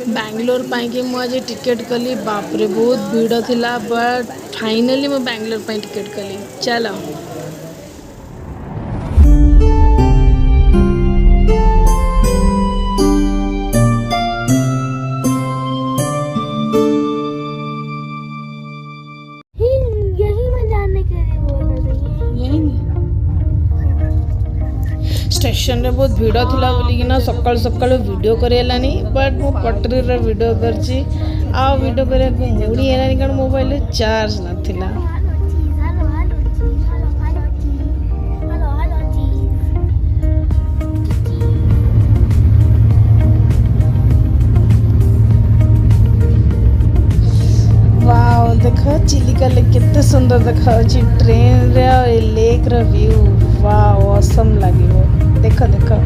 बैंगलोर पाई मुझे टिकेट कली बापरे बहुत भीड़ थिला बट फाइनली मैं बैंगलोर पाई टिकेट कली चलो यही मैं जानने के लिए बोल रही हूँ। स्टेशन रे बहुत भीड़ थिला बोलिकिना सकाल सकाल वीडियो करेलानी बट मो पटरी रे वीडियो करची आ वीडियो करे को मुड़ी एलानी कारण मोबाइल चार्ज नथिला वाओ देखो चिलिका लेक केते सुंदर देखा ट्रेन रे लेक रो व्यू वाओ ऑसम लागिवो देखो देखो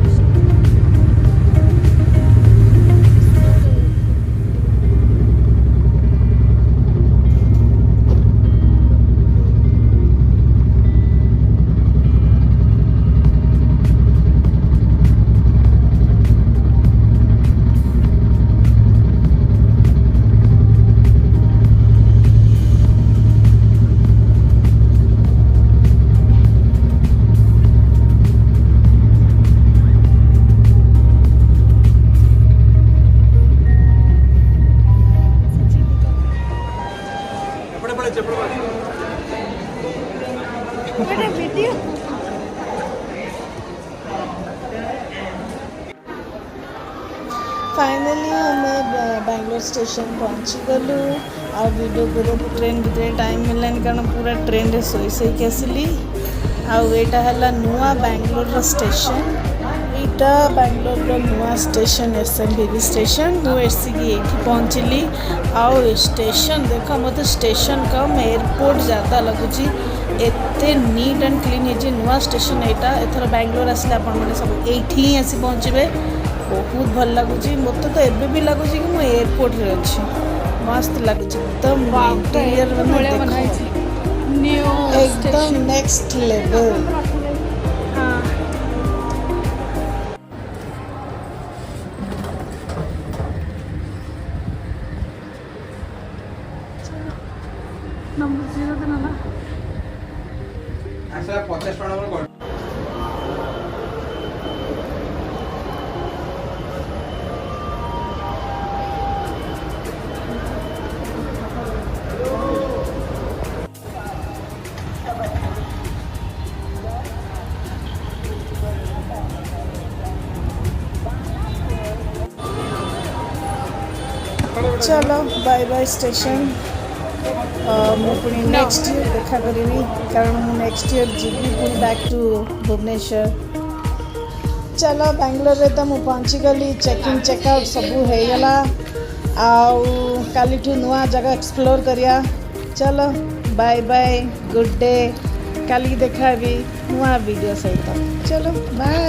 फाइनली हमें बैंगलोर स्टेशन पहुँची गलु आ वीडियो कर ट्रेन भितर टाइम मिललानी कारण पूरा ट्रेन रे सोई सोई आसली आटा है नुआ बैंगलोर स्टेशन यहाँ बैंगलोर नुआ स्टेशन एसएमबीवी स्टेशन मुझे ये पहुँचली आउ स्टेशन देख मत स्टेशन कम एयरपोर्ट ज़्यादा लगुच एते नीट एंड क्लीन है नुआ स्टेशन यहाँ एथर बैंगलोर आसले आपने सब ये आसी पहुँचे बहुत भल लगुच मत तो एबे भी लगुच कि मुझे एयरपोर्ट रे अच्छी मस्त लगुच एकदम इंटीरियर एकदम नेक्स्ट लेवल नंबर 0 देना ना अच्छा 50 टका चलो बाय बाय स्टेशन मुझे नेक्स्ट ईयर देखा करी कारण मुझे नेक्स्ट ईयर जीवी पुणी बैक टू भुवनेश्वर चलो बैंगलोर रे तो मुझे पहुँची गली चेकिंग चेकआउट सबू हो गला काली नुआ जगह एक्सप्लोर करिया चलो बाय बाय गुड डे काली देखा भी नुआ वीडियो सहित चलो बाय।